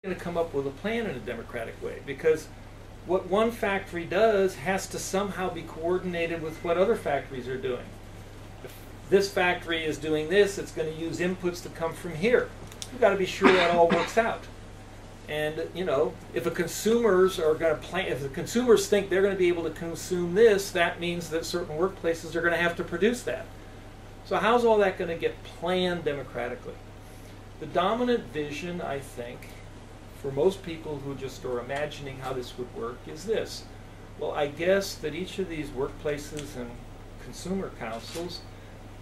going to come up with a plan in a democratic way, because what one factory does has to somehow be coordinated with what other factories are doing. If this factory is doing this, it's going to use inputs that come from here. You've got to be sure that all works out. And you know, if the consumers are going to plan, if the consumers think they're going to be able to consume this, that means that certain workplaces are going to have to produce that. So how's all that going to get planned democratically? The dominant vision, I think, for most people who just are imagining how this would work is this. Well, I guess that each of these workplaces and consumer councils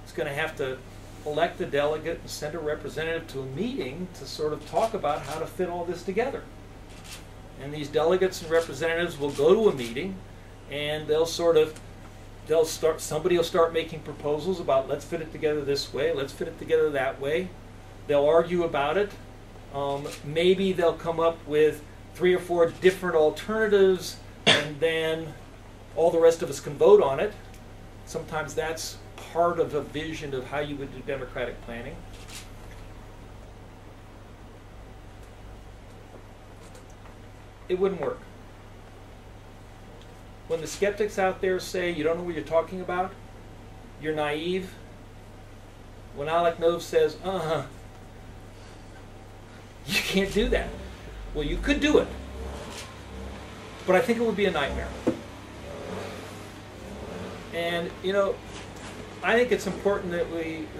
is going to have to elect a delegate and send a representative to a meeting to sort of talk about how to fit all this together. And these delegates and representatives will go to a meeting, and somebody will start making proposals about, let's fit it together this way, let's fit it together that way. They'll argue about it. Maybe they'll come up with 3 or 4 different alternatives, and then all the rest of us can vote on it. Sometimes that's part of a vision of how you would do democratic planning. It wouldn't work. When the skeptics out there say you don't know what you're talking about, you're naive. When Alec Nove says, you can't do that. Well, you could do it, but I think it would be a nightmare. And you know, I think it's important that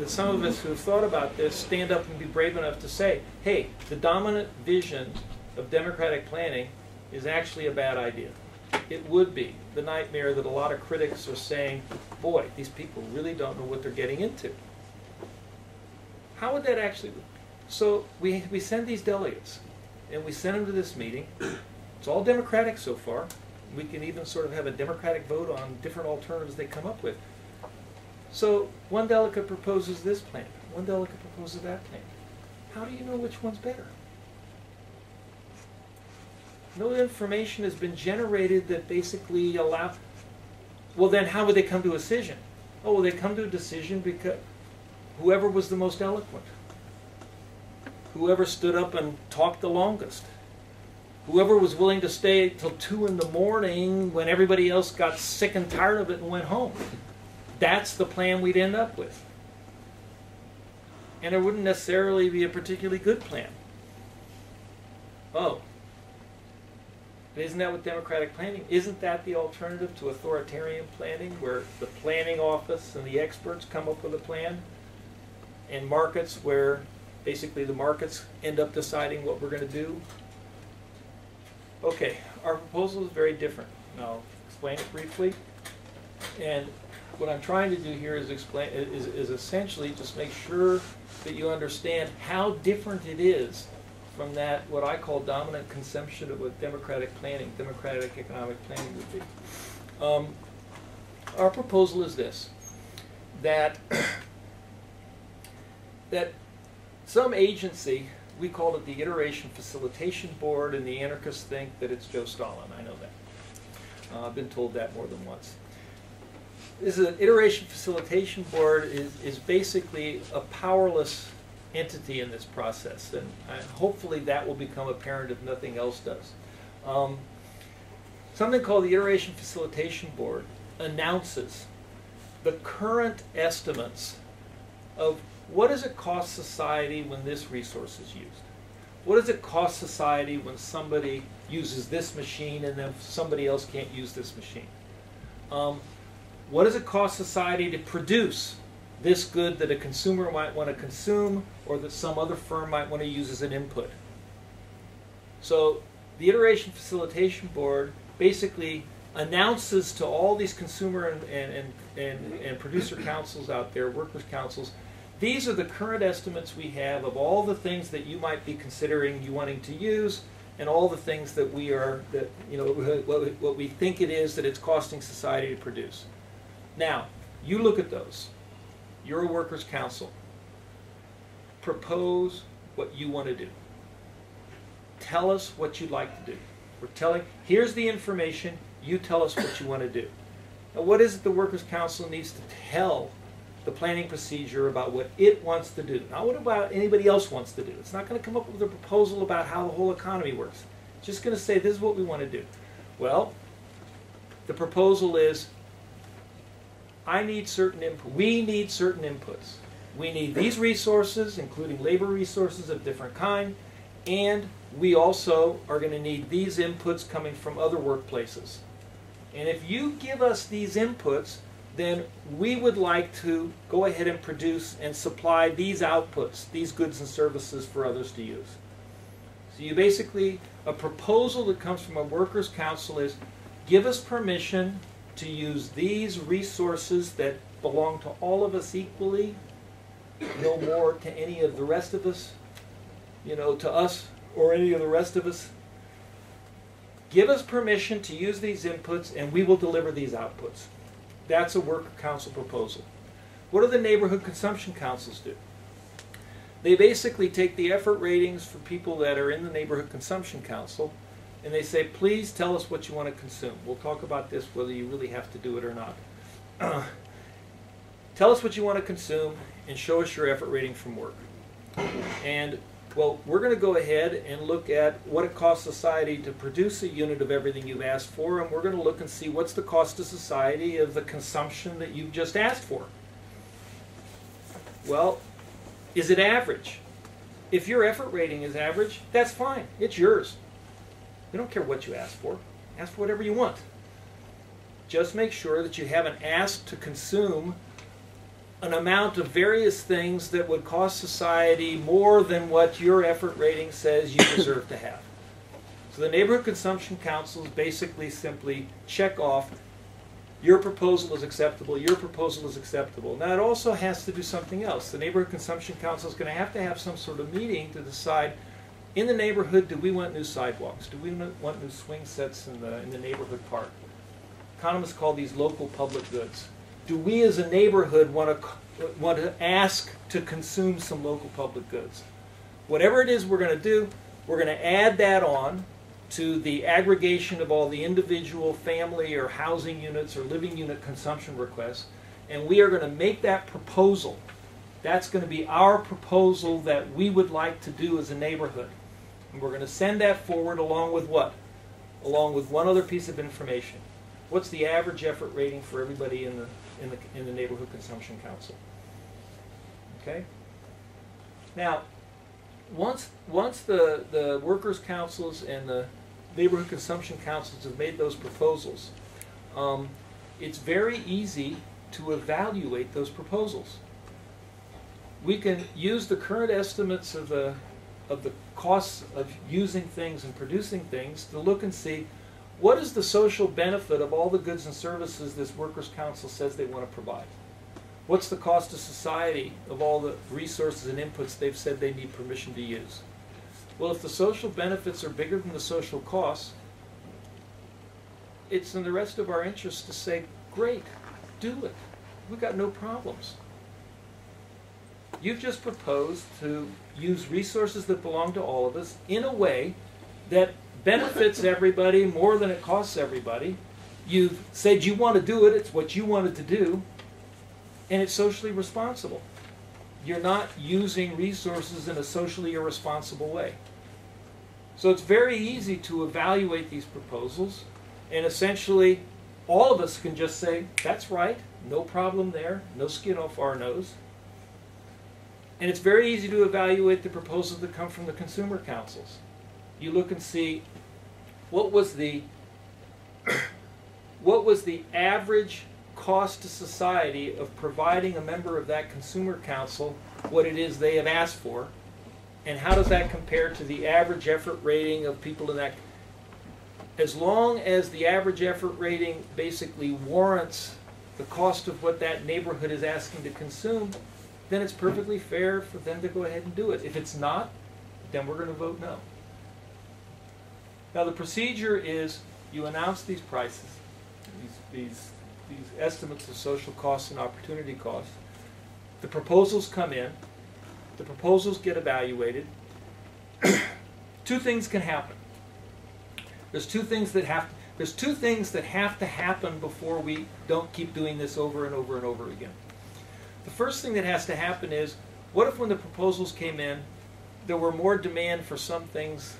some of us who have thought about this stand up and be brave enough to say, hey, the dominant vision of democratic planning is actually a bad idea. It would be the nightmare that a lot of critics are saying, boy, these people really don't know what they're getting into. How would that actually be? So we send these delegates, and we send them to this meeting. It's all democratic so far. We can even sort of have a democratic vote on different alternatives they come up with. So one delegate proposes this plan, one delegate proposes that plan. How do you know which one's better? No information has been generated that basically allows. Well, then how would they come to a decision? Oh, well, they come to a decision because whoever was the most eloquent, whoever stood up and talked the longest, whoever was willing to stay till 2 in the morning when everybody else got sick and tired of it and went home. That's the plan we'd end up with. And it wouldn't necessarily be a particularly good plan. Oh. But isn't that what democratic planning? Isn't that the alternative to authoritarian planning, where the planning office and the experts come up with a plan? And markets where basically the markets end up deciding what we're going to do? Okay, our proposal is very different. And I'll explain it briefly. And what I'm trying to do here is essentially just make sure that you understand how different it is from that, what I call dominant conception of what democratic planning, democratic economic planning would be. Our proposal is this, that some agency, we call it the Iteration Facilitation Board, and the anarchists think that it's Joe Stalin. I know that. I've been told that more than once. This is an Iteration Facilitation Board is basically a powerless entity in this process, and hopefully that will become apparent if nothing else does. Something called the Iteration Facilitation Board announces the current estimates of what does it cost society when this resource is used? What does it cost society when somebody uses this machine and then somebody else can't use this machine? What does it cost society to produce this good that a consumer might want to consume or that some other firm might want to use as an input? So the Iteration Facilitation Board basically announces to all these consumer and producer councils out there, workers' councils, these are the current estimates we have of all the things that you might be considering you wanting to use, and all the things that we are, that you know, what we think it is that it's costing society to produce. Now, you look at those. You're a workers' council. Propose what you want to do. Tell us what you'd like to do. Here's the information, you tell us what you want to do. Now, what is it the workers' council needs to tell the planning procedure about what it wants to do, not what about anybody else wants to do. It's not going to come up with a proposal about how the whole economy works. It's just going to say, this is what we want to do. Well, the proposal is, we need certain inputs. We need these resources, including labor resources of different kind, and we also are going to need these inputs coming from other workplaces. And if you give us these inputs, then we would like to go ahead and produce and supply these outputs, these goods and services for others to use. So you basically, a proposal that comes from a workers' council is, give us permission to use these resources that belong to all of us equally, no more to any of the rest of us, to us or any of the rest of us. Give us permission to use these inputs and we will deliver these outputs. That's a worker council proposal. What do the neighborhood consumption councils do? They basically take the effort ratings for people that are in the neighborhood consumption council and they say, please tell us what you want to consume. We'll talk about this, whether you really have to do it or not. Tell us what you want to consume and show us your effort rating from work. And well, we're going to go ahead and look at what it costs society to produce a unit of everything you've asked for, and we're going to look and see what's the cost to society of the consumption that you've just asked for. Well, is it average? If your effort rating is average, that's fine. It's yours. We don't care what you ask for. Ask for whatever you want. Just make sure that you haven't asked to consume an amount of various things that would cost society more than what your effort rating says you deserve to have. So the neighborhood consumption councils basically simply check off, your proposal is acceptable, your proposal is acceptable. Now it also has to do something else. The neighborhood consumption council is going to have some sort of meeting to decide, in the neighborhood, do we want new sidewalks? Do we want new swing sets in the neighborhood park? Economists call these local public goods. Do we as a neighborhood want to ask to consume some local public goods? Whatever it is we're going to do, we're going to add that on to the aggregation of all the individual family or housing units or living unit consumption requests, and we are going to make that proposal. That's going to be our proposal that we would like to do as a neighborhood. And we're going to send that forward along with what? Along with one other piece of information. What's the average effort rating for everybody in the neighborhood consumption council? Okay. Now, once the workers' councils and the neighborhood consumption councils have made those proposals, it's very easy to evaluate those proposals. We can use the current estimates of the costs of using things and producing things to look and see, what is the social benefit of all the goods and services this workers' council says they want to provide? What's the cost to society of all the resources and inputs they've said they need permission to use? Well, if the social benefits are bigger than the social costs, it's in the rest of our interest to say, great, do it. We've got no problems. You've just proposed to use resources that belong to all of us in a way that benefits everybody more than it costs everybody. You've said you want to do it, it's what you wanted to do, and it's socially responsible. You're not using resources in a socially irresponsible way. So it's very easy to evaluate these proposals, and essentially all of us can just say, that's right, no problem there, no skin off our nose. And it's very easy to evaluate the proposals that come from the consumer councils. You look and see, what was the average cost to society of providing a member of that consumer council what it is they have asked for, and how does that compare to the average effort rating of people in that? As long as the average effort rating basically warrants the cost of what that neighborhood is asking to consume, then it's perfectly fair for them to go ahead and do it. If it's not, then we're going to vote no. Now the procedure is, you announce these prices, these estimates of social costs and opportunity costs. The proposals come in. The proposals get evaluated. Two things can happen. There's two things that have to happen before we don't keep doing this over and over and over again. The first thing that has to happen is, what if when the proposals came in, there were more demand for some things